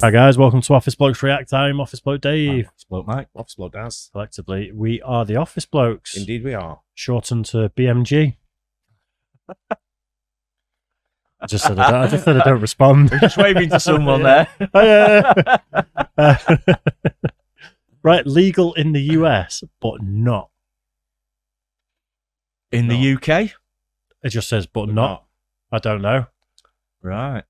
Hi guys, welcome to Office Blokes React. I'm Office Bloke Dave. Office Bloke Mike. Office Bloke Daz. Collectively, we are the Office Blokes. Indeed we are. Shortened to BMG. I just said I don't respond. We're just waving to someone there. Right, legal in the US, but not. In the UK? It just says, but not. I don't know. Right.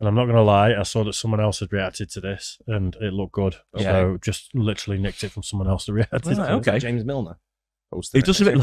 And I'm not going to lie, I saw that someone else had reacted to this, and it looked good. Yeah. So just literally nicked it from someone else that reacted to it. Okay. James Milner. He does a bit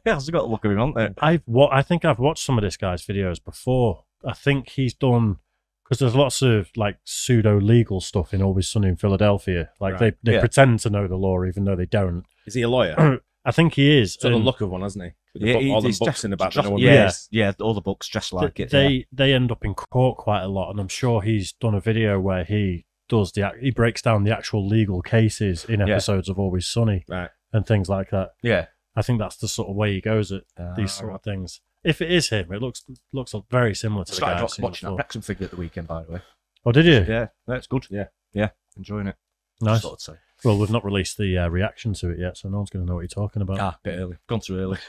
has got a look of him, hasn't it? I think I've watched some of this guy's videos before. I think he's done, because there's lots of like pseudo-legal stuff in Always Sunny in Philadelphia. Like they pretend to know the law even though they don't. Is he a lawyer? I think he is. Sort of look of one, hasn't he? With Yeah, all the he's books in about yeah, all the books just like it. They end up in court quite a lot, and I'm sure he's done a video where he does he breaks down the actual legal cases in episodes of Always Sunny, and things like that. Yeah, I think that's the sort of way he goes at these sort of things. If it is him, it looks very similar to the guy I've seen watching that before. Wrexham figure at the weekend, by the way. Oh, did you? Yeah, that's good. Yeah, enjoying it. Nice. Just thought I'd say. Well, we've not released the reaction to it yet, so no one's going to know what you're talking about. A bit early. Gone too early.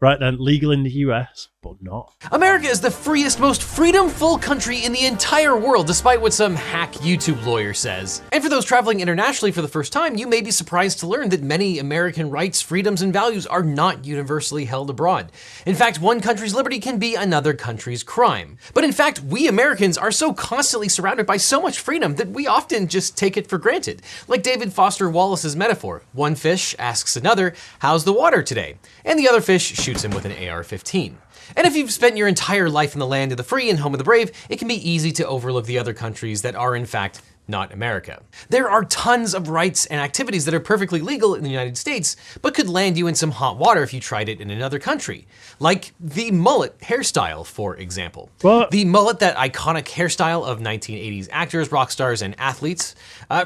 Right then, legal in the US, but not. America is the freest, most freedom-full country in the entire world, despite what some hack YouTube lawyer says. And for those traveling internationally for the first time, you may be surprised to learn that many American rights, freedoms, and values are not universally held abroad. In fact, one country's liberty can be another country's crime. But in fact, we Americans are so constantly surrounded by so much freedom that we often just take it for granted. Like David Foster Wallace's metaphor, one fish asks another, "How's the water today?" And the other fish shoots him with an AR-15. And if you've spent your entire life in the land of the free and home of the brave, it can be easy to overlook the other countries that are in fact not America. There are tons of rights and activities that are perfectly legal in the United States, but could land you in some hot water if you tried it in another country. Like the mullet hairstyle, for example. What? The mullet, that iconic hairstyle of 1980s actors, rock stars, and athletes,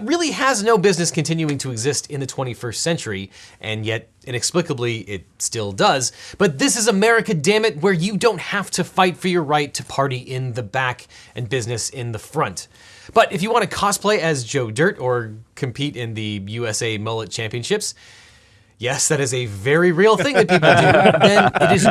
really has no business continuing to exist in the 21st century, and yet inexplicably it still does. But this is America, damn it, where you don't have to fight for your right to party in the back and business in the front. But if you want to cosplay as Joe Dirt or compete in the USA Mullet Championships, yes, that is a very real thing that people do, then it is...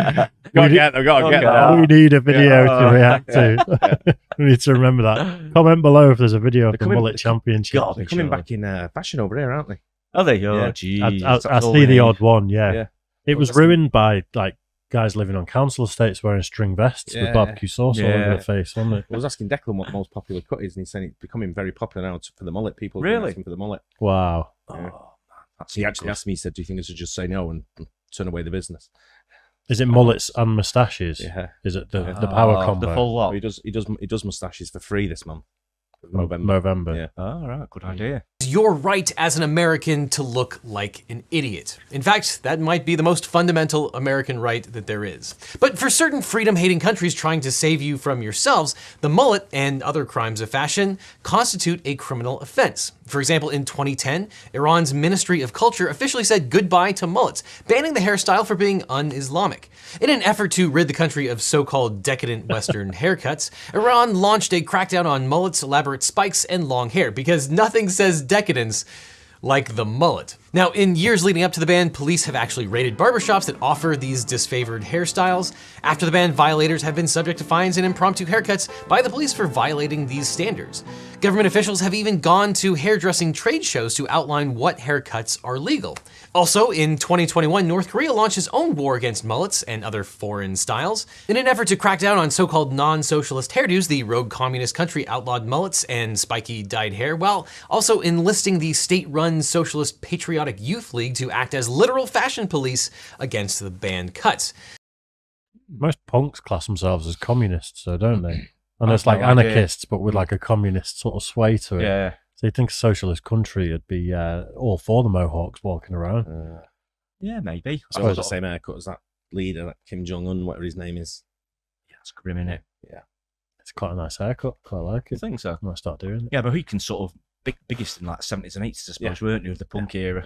Gotta get them. We need a video to react to. We need to remember that. Comment below if there's a video of the Mullet Championship. They're coming back in fashion over here, aren't they? Are they? Oh, geez. I see the odd one, yeah. It was ruined by like guys living on council estates wearing string vests with barbecue sauce all over their face, wasn't it? I was asking Declan what the most popular cut is, and he's saying it's becoming very popular now for the mullet. People really asking for the mullet. Wow. Yeah. He actually asked me, he said, "Do you think I should just say no and turn away the business?" Is it mullets and moustaches? Yeah. Is it the power combo? The full lot. He does moustaches for free this month. November. Yeah. Oh, right. Good idea. Your right as an American to look like an idiot. In fact, that might be the most fundamental American right that there is. But for certain freedom-hating countries trying to save you from yourselves, the mullet and other crimes of fashion constitute a criminal offense. For example, in 2010, Iran's Ministry of Culture officially said goodbye to mullets, banning the hairstyle for being un-Islamic. In an effort to rid the country of so-called decadent Western haircuts, Iran launched a crackdown on mullets, elaborate spikes, and long hair, because nothing says decadence like the mullet. Now, in years leading up to the ban, police have actually raided barbershops that offer these disfavored hairstyles. After the ban, violators have been subject to fines and impromptu haircuts by the police for violating these standards. Government officials have even gone to hairdressing trade shows to outline what haircuts are legal. Also, in 2021, North Korea launched its own war against mullets and other foreign styles. In an effort to crack down on so-called non-socialist hairdos, the rogue communist country outlawed mullets and spiky dyed hair, while also enlisting the state-run Socialist Patriotic Youth League to act as literal fashion police against the banned cuts. Most punks class themselves as communists, so don't they? And it's like anarchists, but with like a communist sort of sway to it. Yeah. So you think a socialist country would be all for the Mohawks walking around? Yeah, maybe. I suppose the same haircut as that leader, that Kim Jong-un, whatever his name is. Yeah, it's grim, isn't it? Yeah. It's quite a nice haircut. Quite like it. I think so. I might start doing it. Yeah, but he can sort of biggest in like 70s and 80s, I suppose, weren't you, of the punk era?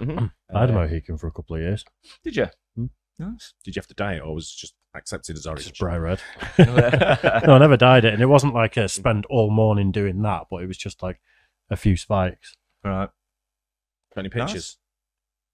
I had a Mohican for a couple of years. Did you? Hmm. Nice. Did you have to dye it, or was it just accepted as orange. It's bright red. No, I never dyed it, and it wasn't like I spent all morning doing that, but it was just like a few spikes. Right. Got any pictures?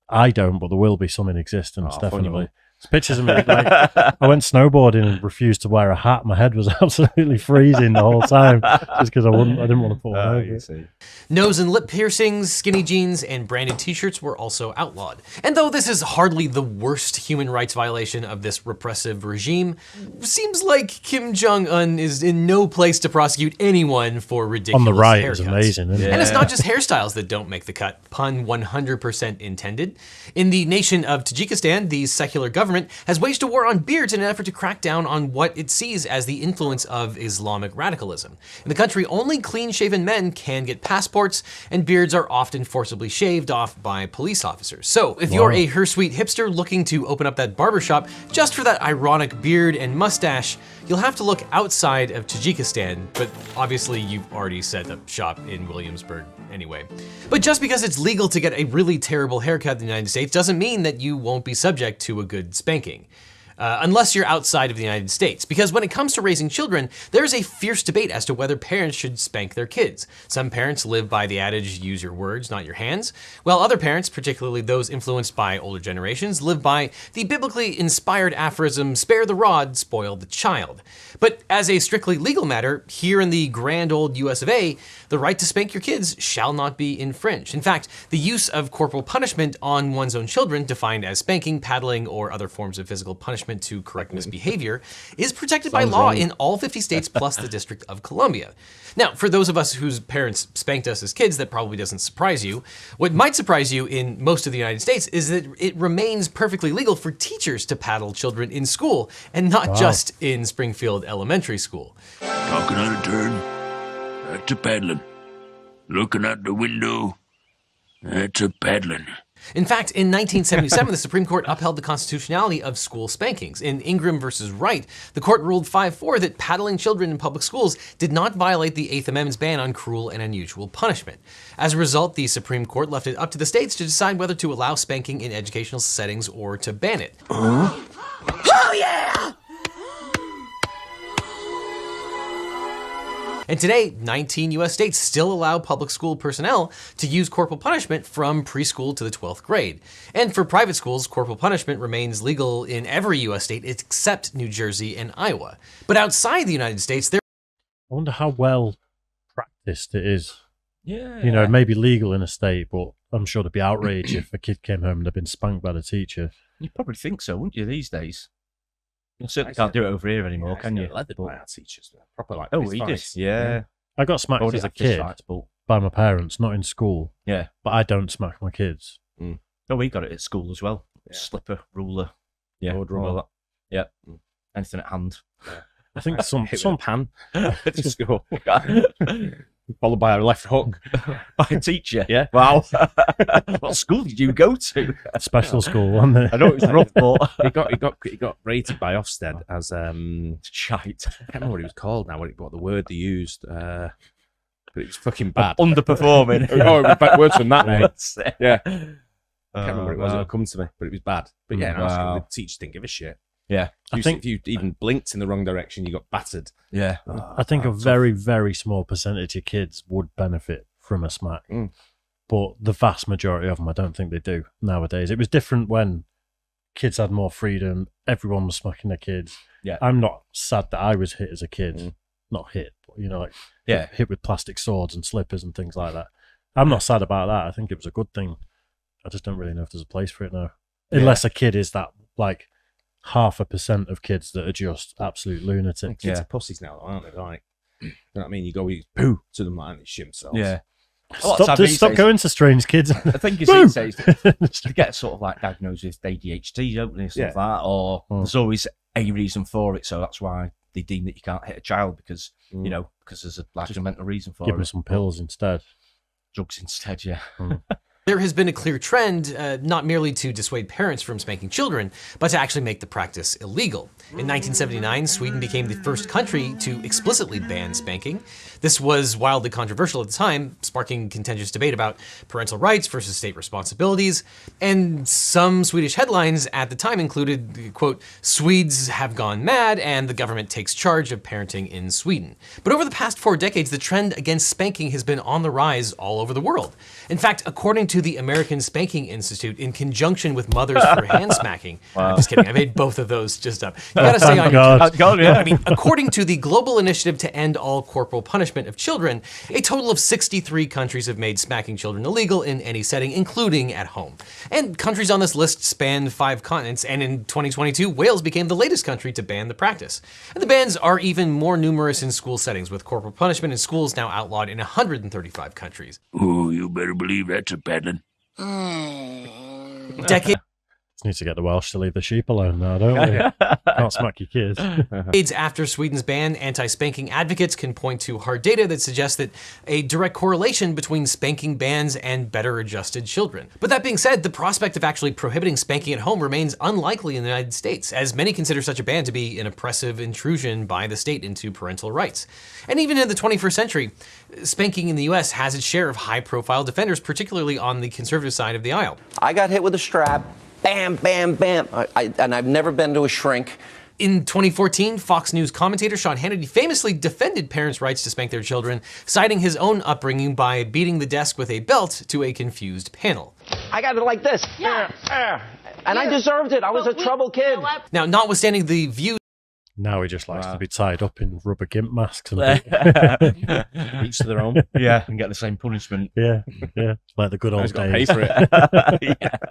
I don't, but there will be some in existence, Oh, definitely. funny. There's pictures of me. Like, I went snowboarding and refused to wear a hat. My head was absolutely freezing the whole time, just because I didn't want to put one over it. Nose and lip piercings, skinny jeans, and branded t-shirts were also outlawed. And though this is hardly the worst human rights violation of this repressive regime, seems like Kim Jong-un is in no place to prosecute anyone for ridiculous On the right haircuts. is amazing, isn't it? And it's not just hairstyles that don't make the cut, pun 100% intended. In the nation of Tajikistan, the secular government has waged a war on beards in an effort to crack down on what it sees as the influence of Islamic radicalism. In the country, only clean-shaven men can get passports, and beards are often forcibly shaved off by police officers. So if you're a hirsute hipster looking to open up that barbershop just for that ironic beard and mustache, you'll have to look outside of Tajikistan, but obviously you've already set up shop in Williamsburg anyway. But just because it's legal to get a really terrible haircut in the United States doesn't mean that you won't be subject to a good spanking. Unless you're outside of the United States. Because when it comes to raising children, there's a fierce debate as to whether parents should spank their kids. Some parents live by the adage, use your words, not your hands, while other parents, particularly those influenced by older generations, live by the biblically inspired aphorism, spare the rod, spoil the child. But as a strictly legal matter, here in the grand old US of A, the right to spank your kids shall not be infringed. In fact, the use of corporal punishment on one's own children, defined as spanking, paddling, or other forms of physical punishment to correct misbehavior, is protected by law in all 50 states plus the District of Columbia. Now, for those of us whose parents spanked us as kids, that probably doesn't surprise you. What might surprise you in most of the United States is that it remains perfectly legal for teachers to paddle children in school, and not just in Springfield Elementary School. Talking out of turn, that's a paddling. Looking out the window, that's a paddling. In fact, in 1977, the Supreme Court upheld the constitutionality of school spankings. In Ingram versus Wright, the court ruled 5-4 that paddling children in public schools did not violate the Eighth Amendment's ban on cruel and unusual punishment. As a result, the Supreme Court left it up to the states to decide whether to allow spanking in educational settings or to ban it. Oh yeah! And today, 19 US states still allow public school personnel to use corporal punishment from preschool to the 12th grade. And for private schools, corporal punishment remains legal in every US state except New Jersey and Iowa. But outside the United States, there... I wonder how well practiced it is. Yeah. You know, it may be legal in a state, but I'm sure there'd be outrage if a kid came home and had been spanked by the teacher. You probably think so, wouldn't you, these days? You certainly can't do it over here anymore, can you? Leathered by our teachers, proper like. Oh, we did. Yeah. I got smacked as a kid by my parents, not in school. Yeah. But I don't smack my kids. Oh, we got it at school as well. Yeah. Slipper, ruler. Yeah. All that. Yeah. Anything at hand. Yeah. I think some pan at school. Followed by a left hook. By a teacher? Yeah. Wow. What school did you go to? Special school, wasn't it? I know it was rough, but he got rated by Ofsted as shite. I can't remember what he was called now, what the word they used. But it was fucking bad. Underperforming. Oh, it was worse than that, mate. Yeah. I can't remember what it was. It'll come to me, but it was bad. But yeah, the teachers didn't give a shit. Yeah. I think if you even blinked in the wrong direction, you got battered. Yeah. I think a very, very small percentage of kids would benefit from a smack. But the vast majority of them, I don't think they do nowadays. It was different when kids had more freedom. Everyone was smacking their kids. Yeah. I'm not sad that I was hit as a kid. Not hit, but, you know, like hit with plastic swords and slippers and things like that. I'm not sad about that. I think it was a good thing. I just don't really know if there's a place for it now. Unless a kid is that, like, 0.5% of kids that are just absolute lunatics. Kids are pussies now, aren't they? Like, you know what I mean? You go, poo to them like, and they shit themselves. Yeah. Stop going to strange kids. The thing is, these days, they get sort of like diagnosed with ADHD, don't they? Stuff like that. Or there's always a reason for it. So that's why they deem that you can't hit a child because, you know, because there's a mental reason for it. Give them some pills instead. Drugs instead, yeah. There has been a clear trend, not merely to dissuade parents from spanking children, but to actually make the practice illegal. In 1979, Sweden became the first country to explicitly ban spanking. This was wildly controversial at the time, sparking contentious debate about parental rights versus state responsibilities. And some Swedish headlines at the time included, quote, "Swedes have gone mad and the government takes charge of parenting in Sweden." But over the past 4 decades, the trend against spanking has been on the rise all over the world. In fact, according to the American Spanking Institute, in conjunction with Mothers for Hand Smacking, I'm just kidding, I made both of those just up. You gotta stay on your toes. I mean, according to the Global Initiative to End All Corporal Punishment of Children, a total of 63 countries have made smacking children illegal in any setting, including at home. And countries on this list span 5 continents, and in 2022, Wales became the latest country to ban the practice. And the bans are even more numerous in school settings, with corporal punishment in schools now outlawed in 135 countries. Oh, you better believe that's a paddling. Decades Need to get the Welsh to leave the sheep alone now, don't we? Can't smack your kids. Decades after Sweden's ban, anti-spanking advocates can point to hard data that suggests that a direct correlation between spanking bans and better adjusted children. But that being said, the prospect of actually prohibiting spanking at home remains unlikely in the United States, as many consider such a ban to be an oppressive intrusion by the state into parental rights. And even in the 21st century, spanking in the US has its share of high-profile defenders, particularly on the conservative side of the aisle. I got hit with a strap. Bam, bam, bam. And I've never been to a shrink. In 2014, Fox News commentator Sean Hannity famously defended parents' rights to spank their children, citing his own upbringing by beating the desk with a belt to a confused panel. I got it like this. Yeah. And I deserved it. I was a troubled kid. Now, notwithstanding the views Now he just likes to be tied up in rubber gimp masks. And Each to their own. Yeah, and get the same punishment. yeah, like the good old He's got to pay days. for it.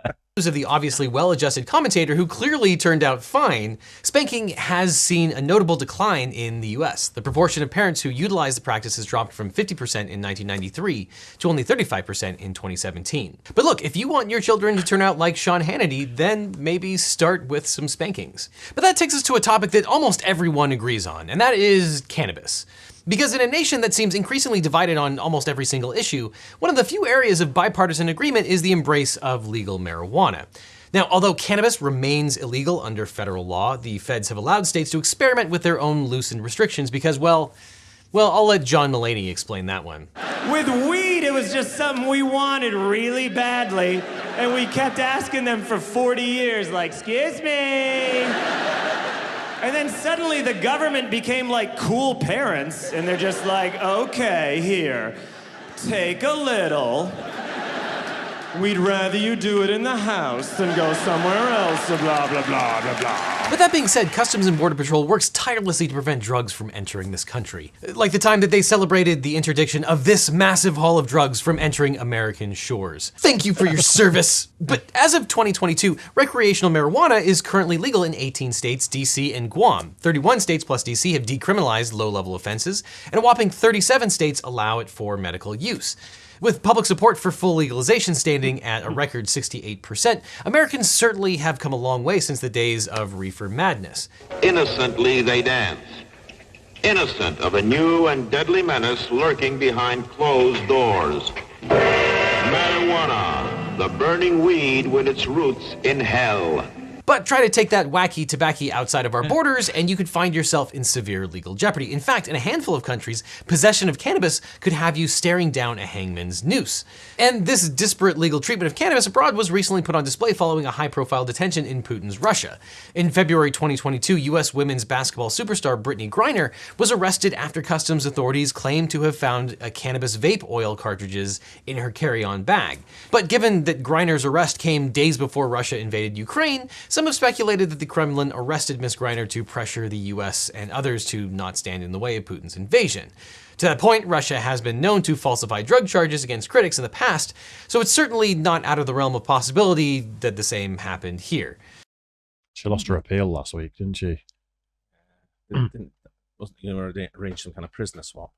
of the obviously well-adjusted commentator who clearly turned out fine, spanking has seen a notable decline in the US. The proportion of parents who utilize the practice has dropped from 50% in 1993 to only 35% in 2017. But look, if you want your children to turn out like Sean Hannity, then maybe start with some spankings. But that takes us to a topic that almost everyone agrees on, and that is cannabis. Because in a nation that seems increasingly divided on almost every single issue, one of the few areas of bipartisan agreement is the embrace of legal marijuana. Now, although cannabis remains illegal under federal law, the feds have allowed states to experiment with their own loosened restrictions because, well, I'll let John Mulaney explain that one. With weed, it was just something we wanted really badly, and we kept asking them for 40 years, like, excuse me. And then suddenly the government became like cool parents, and they're just like, okay, here, take a little. We'd rather you do it in the house than go somewhere else, blah, blah, blah, blah, blah. But that being said, Customs and Border Patrol works tirelessly to prevent drugs from entering this country. Like the time that they celebrated the interdiction of this massive haul of drugs from entering American shores. Thank you for your service. But as of 2022, recreational marijuana is currently legal in 18 states, DC and Guam. 31 states plus DC have decriminalized low-level offenses, and a whopping 37 states allow it for medical use. With public support for full legalization standing at a record 68%, Americans certainly have come a long way since the days of reefer madness. Innocently they dance, innocent of a new and deadly menace lurking behind closed doors. Marijuana, the burning weed with its roots in hell. But try to take that wacky tobacco outside of our borders and you could find yourself in severe legal jeopardy. In fact, in a handful of countries, possession of cannabis could have you staring down a hangman's noose. And this disparate legal treatment of cannabis abroad was recently put on display following a high-profile detention in Putin's Russia. In February 2022, US women's basketball superstar Brittany Griner was arrested after customs authorities claimed to have found cannabis vape oil cartridges in her carry-on bag. But given that Griner's arrest came days before Russia invaded Ukraine, some have speculated that the Kremlin arrested Ms. Griner to pressure the US and others to not stand in the way of Putin's invasion. To that point, Russia has been known to falsify drug charges against critics in the past, so it's certainly not out of the realm of possibility that the same happened here. She lost her appeal last week, didn't she? Wasn't you going to arrange some kind of prisoner swap?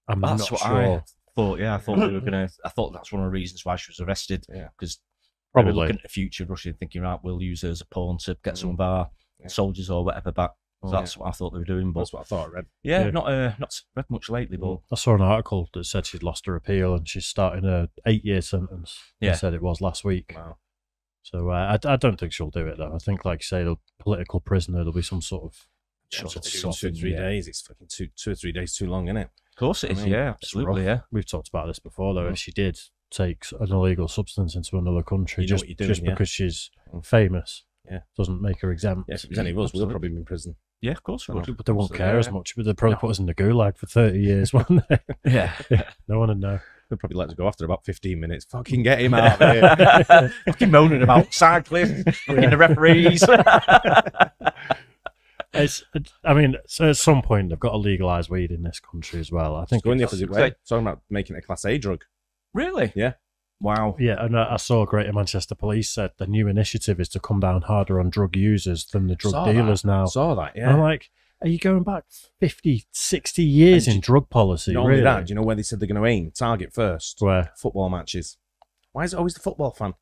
I'm That's not what sure. I thought. Yeah, I thought they were gonna. I thought that's one of the reasons why she was arrested. Yeah, because Probably looking at the future, Russia thinking, right, we'll use her as a pawn to get some of our soldiers or whatever back. So that's what I thought they were doing. But That's what I thought I read. yeah, not read much lately, but I saw an article that said she'd lost her appeal and she's starting a 8-year sentence. Yeah. They said it was last week. Wow. So I don't think she'll do it though. I think, like you say, the political prisoner. There'll be some sort of Sort of 2 or 3 days. It's fucking 2 or 3 days too long, isn't it? of course it is. Yeah, absolutely. Yeah. We've talked about this before though. If she did take an illegal substance into another country, You know what you're doing, just yeah. because she's famous, Yeah. doesn't make her exempt. Yeah, if it was any of us, we'll probably be in prison. Yeah, of course. But they won't care as much. But they'd probably put us in the gulag for 30 years, won't they? Yeah. No one would know. They'll probably let us go after about 15 minutes. Fucking get him out of here. Fucking moaning about cyclists, fucking the referees. So at some point they've got to legalise weed in this country as well. I think Going the opposite way. Talking about making it a Class A drug. Really? Yeah. Wow. Yeah, and I saw Greater Manchester Police said the new initiative is to come down harder on drug users than the drug dealers now. Saw that, yeah. And I'm like, are you going back 50, 60 years in drug policy? Not really? only that, do you know where they said they're going to aim? Target first. Where? Football matches. Why is it always the football fan?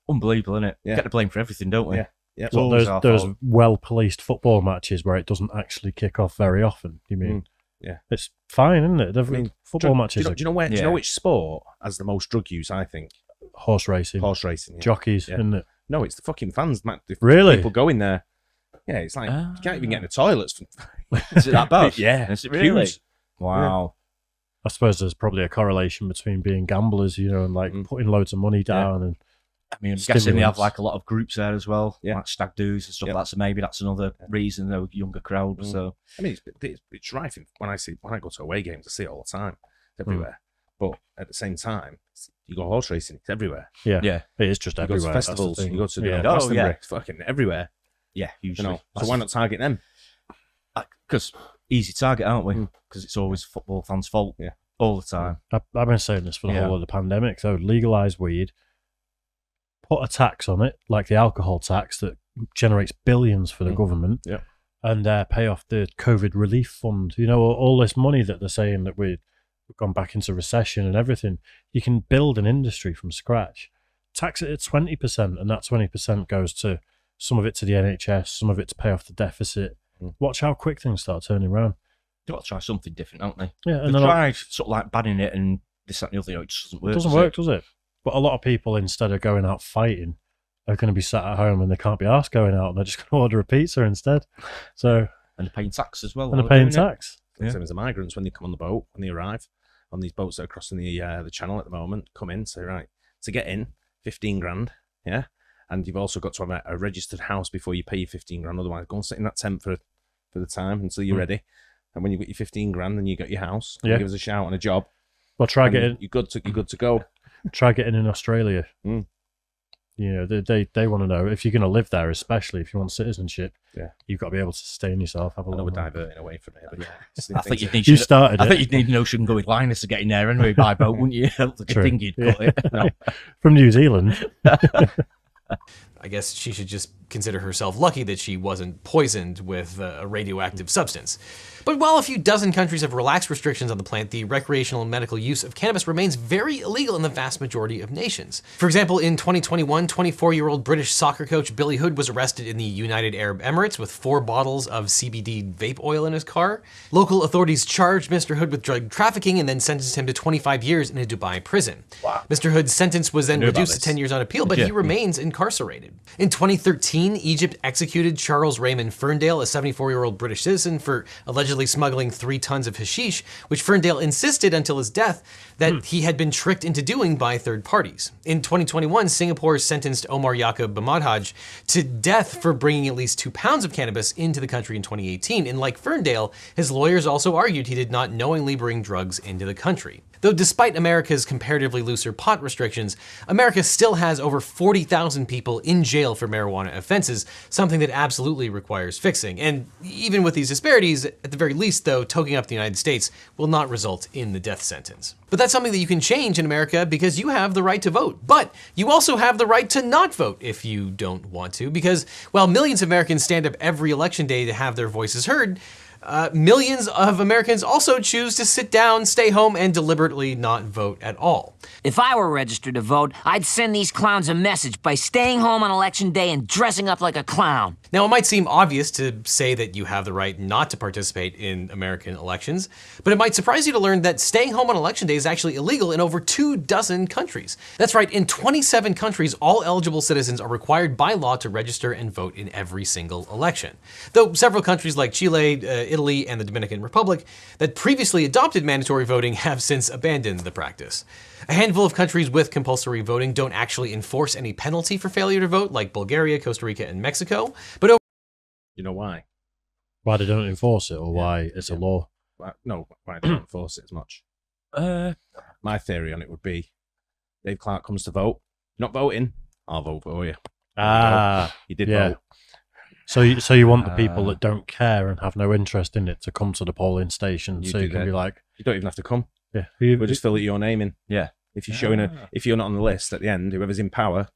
Unbelievable, isn't it? Yeah. Get the blame for everything, don't we? Yeah. Yeah. It's Well, always our there's fault. well-policed football matches where it doesn't actually kick off very often. You mean? Yeah. It's fine, isn't it? Football Do matches you know where? Do you Yeah. know which sport has the most drug use? I think horse racing, horse racing. Yeah. jockeys, Yeah. isn't it? No, it's the fucking fans. Man. The Really? People go in there. Yeah, it's like you can't even get in the toilets. Is it that bad? Yeah. Is it really? Queues. Wow. I suppose there's probably a correlation between being gamblers, and like putting loads of money down and I mean, I'm guessing they have stimulants. like a lot of groups there as well, Yeah. like stag do's and stuff. So maybe that's another reason, younger crowd. So I mean, it's rife. When I go to away games, I see it all the time. It's everywhere. But at the same time, you go horse racing, it's everywhere. yeah, yeah, it is just You go everywhere. to that's the festivals, thing. you go to the Yeah. Glastonbury, yeah. it's fucking everywhere. yeah, usually. So why not target them? Because easy target, aren't we? Because it's always football fans' fault. Yeah. All the time. I've been saying this for the Yeah. whole of the pandemic. So legalise weed, put a tax on it, like the alcohol tax that generates billions for the government, Yeah. and pay off the COVID relief fund. All this money that they're saying that we've gone back into recession and everything. You can build an industry from scratch. Tax it at 20%, and that 20% goes to some of it to the NHS, some of it to pay off the deficit. Watch how quick things start turning around. They've got to try something different, haven't they? Yeah, and They then tried sort of like banning it and this, that, and the other. It just doesn't work. it doesn't work, does it? But a lot of people, instead of going out fighting, are going to be sat at home and they can't be asked going out, and they're just going to order a pizza instead. So And they're paying tax as well. and while they're paying doing it. tax. The same as the migrants when they come on the boat, when they arrive on these boats that are crossing the channel at the moment, come in, say, right, to get in, 15 grand, yeah? And you've also got to have a registered house before you pay your 15 grand, otherwise go and sit in that tent for the time until you're ready. And when you've got your 15 grand, then you got your house, Yeah. give us a shout on a job. Well, try and getting you're good to go. try getting in Australia. Mm. They want to know if you're going to live there, especially if you want citizenship. Yeah. You've got to be able to sustain yourself. Have a I know little we're diverting away from it, but I think you'd need You started I it. think you'd need an ocean going liners to get in there anyway by boat, wouldn't you? I True. think you'd cut it. No. From New Zealand. I guess she should just consider herself lucky that she wasn't poisoned with a radioactive substance. But while a few dozen countries have relaxed restrictions on the plant, the recreational and medical use of cannabis remains very illegal in the vast majority of nations. For example, in 2021, 24-year-old British soccer coach Billy Hood was arrested in the United Arab Emirates with 4 bottles of CBD vape oil in his car. Local authorities charged Mr. Hood with drug trafficking and then sentenced him to 25 years in a Dubai prison. Wow. Mr. Hood's sentence was then reduced to 10 years on appeal, but he remains incarcerated. In 2013, Egypt executed Charles Raymond Ferndale, a 74-year-old British citizen, for allegedly smuggling 3 tons of hashish, which Ferndale insisted until his death that he had been tricked into doing by third parties. In 2021, Singapore sentenced Omar Yaqub Bamadhaj to death for bringing at least 2 pounds of cannabis into the country in 2018, and like Ferndale, his lawyers also argued he did not knowingly bring drugs into the country. Though despite America's comparatively looser pot restrictions, America still has over 40,000 people in jail for marijuana offenses, something that absolutely requires fixing. And even with these disparities, at the very least though, toking up the United States will not result in the death sentence. But that's something that you can change in America because you have the right to vote. But you also have the right to not vote if you don't want to, because while millions of Americans stand up every election day to have their voices heard, millions of Americans also choose to sit down, stay home, and deliberately not vote at all. If I were registered to vote, I'd send these clowns a message by staying home on election day and dressing up like a clown. Now, it might seem obvious to say that you have the right not to participate in American elections, but it might surprise you to learn that staying home on election day is actually illegal in over 24 countries. That's right, in 27 countries, all eligible citizens are required by law to register and vote in every single election. Though several countries like Chile, Italy, and the Dominican Republic that previously adopted mandatory voting have since abandoned the practice. A handful of countries with compulsory voting don't actually enforce any penalty for failure to vote, like Bulgaria, Costa Rica, and Mexico. But you know why? Why they don't enforce it, or why it's a law? No, why they don't enforce it as much. My theory on it would be, Dave Clark comes to vote. Not voting, I'll vote for you. You did vote. So you want the people that don't care and have no interest in it to come to the polling station, so you can be like, you don't even have to come. Yeah, we'll just fill your name in. Yeah. If you're showing if you're not on the list at the end, whoever's in power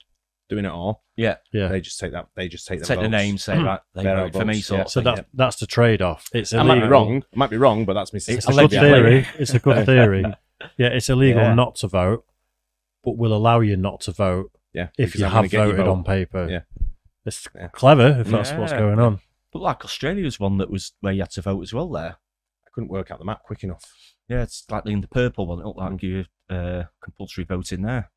doing it all, they just take that. They just take the name, say right, they vote for me. So that's the trade-off. It's illegal. I might be wrong, but that's my. It's a good theory. It's a good theory. Yeah, it's illegal not to vote, but will allow you not to vote. If you have voted on paper. Yeah, it's clever if that's what's going on. But like Australia was one that was where you had to vote as well. There, I couldn't work out the map quick enough. Yeah, it's like in the purple one. It looked like you compulsory voting there.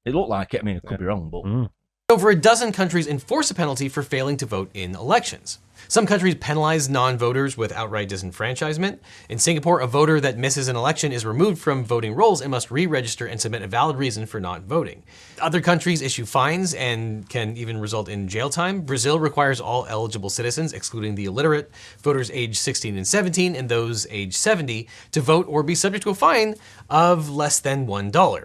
It looked like it. I mean, I could be wrong, but over a dozen countries enforce a penalty for failing to vote in elections. Some countries penalize non-voters with outright disenfranchisement. In Singapore, a voter that misses an election is removed from voting rolls and must re-register and submit a valid reason for not voting. Other countries issue fines and can even result in jail time. Brazil requires all eligible citizens, excluding the illiterate, voters aged 16 and 17, and those aged 70, to vote or be subject to a fine of less than $1.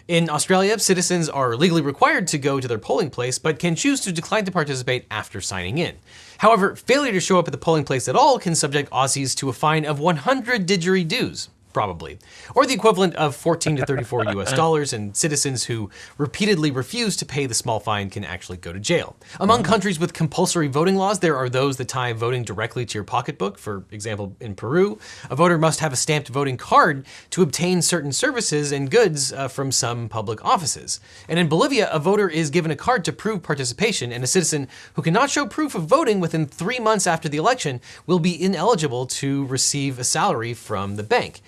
In Australia, citizens are legally required to go to their polling place, but can choose to decline to participate after signing in. However, failure to show up at the polling place at all can subject Aussies to a fine of 100 didgeridoos, probably, or the equivalent of $14 to $34 US, and citizens who repeatedly refuse to pay the small fine can actually go to jail. Among countries with compulsory voting laws, there are those that tie voting directly to your pocketbook. For example, in Peru, a voter must have a stamped voting card to obtain certain services and goods from some public offices. And in Bolivia, a voter is given a card to prove participation, and a citizen who cannot show proof of voting within 3 months after the election will be ineligible to receive a salary from the bank.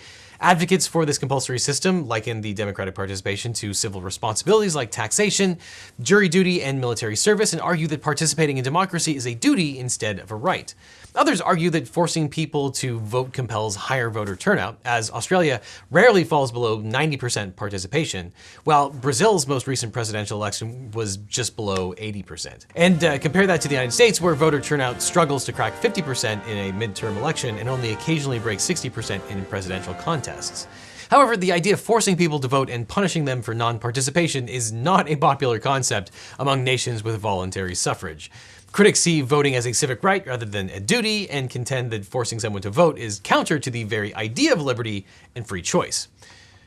Advocates for this compulsory system liken the democratic participation to civil responsibilities like taxation, jury duty, and military service, and argue that participating in democracy is a duty instead of a right. Others argue that forcing people to vote compels higher voter turnout, as Australia rarely falls below 90% participation, while Brazil's most recent presidential election was just below 80%. And compare that to the United States, where voter turnout struggles to crack 50% in a midterm election and only occasionally breaks 60% in presidential contests. However, the idea of forcing people to vote and punishing them for non-participation is not a popular concept among nations with voluntary suffrage. Critics see voting as a civic right rather than a duty, and contend that forcing someone to vote is counter to the very idea of liberty and free choice.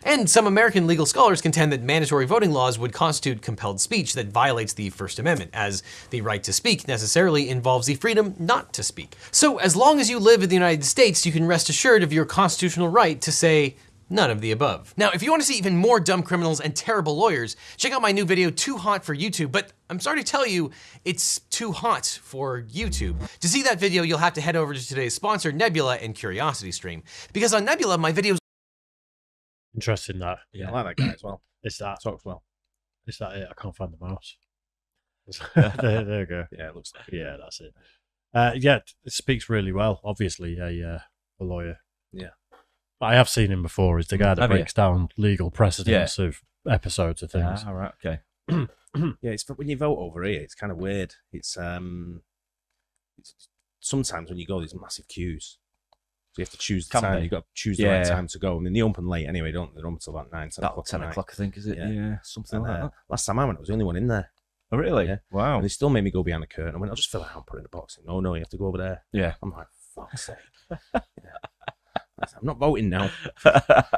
And some American legal scholars contend that mandatory voting laws would constitute compelled speech that violates the First Amendment, as the right to speak necessarily involves the freedom not to speak. So as long as you live in the United States, you can rest assured of your constitutional right to say none of the above. Now, if you want to see even more dumb criminals and terrible lawyers, check out my new video, Too Hot for YouTube, but I'm sorry to tell you, it's too hot for YouTube. To see that video, you'll have to head over to today's sponsor, Nebula and CuriosityStream. Because on Nebula, my videos... Interesting that. Yeah, I like that guy as well. It's that. Talks well. It's that it. I can't find the mouse. there we go. Yeah, it looks like it. Yeah, that's it. Yeah, it speaks really well, obviously, a lawyer. Yeah. I have seen him before. He's the guy that breaks down legal precedents of episodes of things. All right, okay. Yeah, it's when you vote over here, it's kind of weird. It's sometimes when you go, there's massive queues. So you have to choose the time. You've got to choose the right time to go. I mean, they open late anyway, don't they? They're open until about 9, 10 o'clock. 10 o'clock, I think, is it? Yeah, something like that. Last time I went, I was the only one in there. Oh, really? Yeah. Wow. And they still made me go behind the curtain. I went, I'll just fill it out and put it in the box. No, you have to go over there. Yeah. I'm like, fuck's sake. I'm not voting now.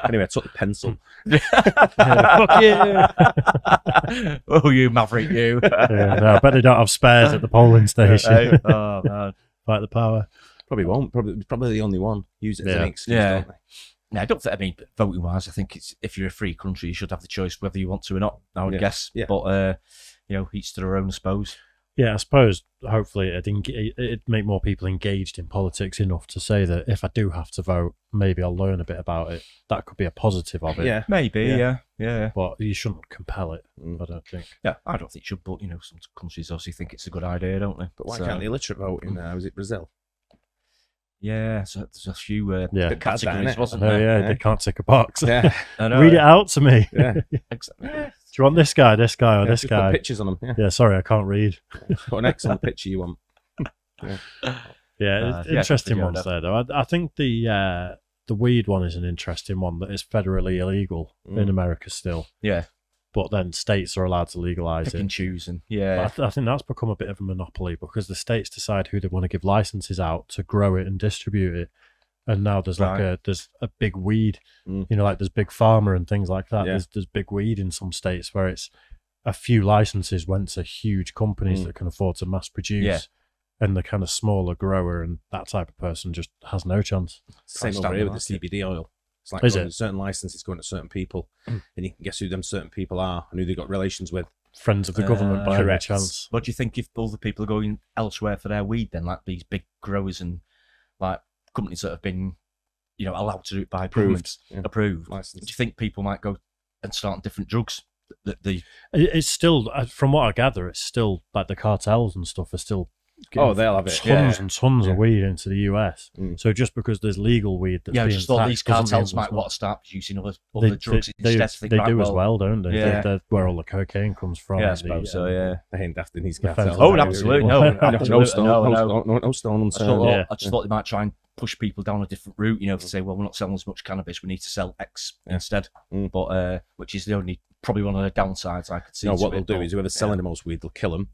Anyway, I took the pencil. Fuck you! Oh, you maverick, you. No, I bet they don't have spares at the polling station. Oh, man. Fight the power. Probably won't. Probably the only one. Use it as an excuse, don't they? No, I don't think. I mean, voting wise, I think it's if you're a free country, you should have the choice whether you want to or not. I would guess. Yeah. But you know, each to their own, I suppose. Yeah, I suppose. Hopefully, it'd make more people engaged in politics enough to say that if I do have to vote, maybe I'll learn a bit about it. That could be a positive of it. Yeah, maybe. Yeah. But you shouldn't compel it. I don't think. Yeah, I don't think you should. But you know, some countries obviously think it's a good idea, don't they? But why can't the illiterate vote in? Was it Brazil? Yeah, so there's a few categories, wasn't there? Yeah, they can't tick a box. Yeah, I know. Read it out to me. Yeah, exactly. Do you want this guy, or this guy? Put pictures on them. Yeah, sorry, I can't read. Put an X on the picture you want. Interesting ones there, though. I think the weed one is an interesting one that is federally illegal in America still. Yeah. But then states are allowed to legalise it. And choose, and I think that's become a bit of a monopoly because the states decide who they want to give licenses out to grow it and distribute it. And now there's there's a big weed, you know, like there's big pharma and things like that. There's big weed in some states where it's a few licenses went to huge companies that can afford to mass produce, and the kind of smaller grower and that type of person just has no chance. Same over here with the CBD oil. It's like certain licenses going to certain people, and you can guess who them certain people are and who they got relations with. Friends of the government by any chance. What do you think if all the people are going elsewhere for their weed then, like these big growers and like companies that have been, you know, allowed to do it by approved, licensed. Do you think people might go and start different drugs? It's still, from what I gather, it's still like the cartels and stuff are still they'll have it. Tons and tons of weed into the US. So just because there's legal weed that's being just thought these cartels might want to start producing other drugs instead. They do as well, don't they? Yeah. They're where all the cocaine comes from. Yeah, I suppose so. Yeah, they ain't daft in these cartels. Oh, absolutely no stone. I just thought they might try and push people down a different route. You know, to say, well, we're not selling as much cannabis, we need to sell X instead. But which is probably one of the downsides I could see. No, what they'll do is whoever's selling the most weed, they'll kill them.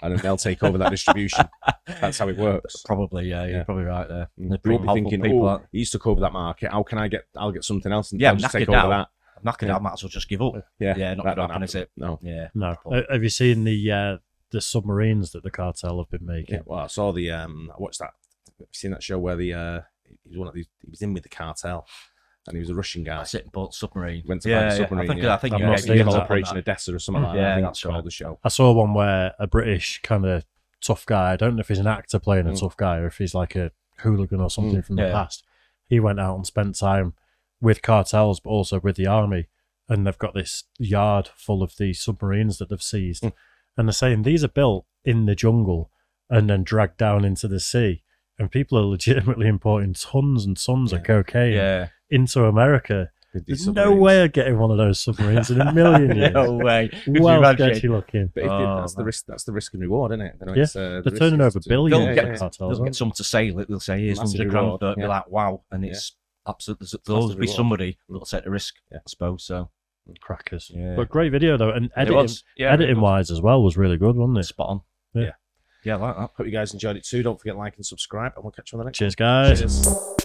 And then they'll take over that distribution. That's how it works. Probably, you're probably right there. You won't be thinking, he's took over that market. How can I'll get something else and I'll just take over that. I'm knackered out, I might as well just give up. Not going to happen, is it? No. Yeah. No. Have you seen the submarines that the cartel have been making? Yeah, well, I saw I watched that. Have you seen that show where he was in with the cartel? And he was a Russian guy. That's it, bought submarine. Went to buy a submarine. I think Operation Odessa or something like that. I think that's called the show. I saw one where a British kind of tough guy, I don't know if he's an actor playing a tough guy or if he's like a hooligan or something from the past. He went out and spent time with cartels, but also with the army. And they've got this yard full of these submarines that they've seized. And they're saying these are built in the jungle and then dragged down into the sea. And people are legitimately importing tons and tons of cocaine into America. There's no way of getting one of those submarines in a million years. No way. Well sketchy looking. But that's the risk. That's the risk and reward, isn't it? They're turning over billions. They'll get someone to sail it. They'll say, "Here's $100,000." They'll be like, "Wow!" And it's absolutely. There'll always be somebody that'll take the risk. I suppose so. Crackers. But great video though, and editing wise as well was really good, wasn't it? Spot on. Yeah, I like that. Hope you guys enjoyed it too. Don't forget to like and subscribe, and we'll catch you on the next one. Cheers, guys. Cheers.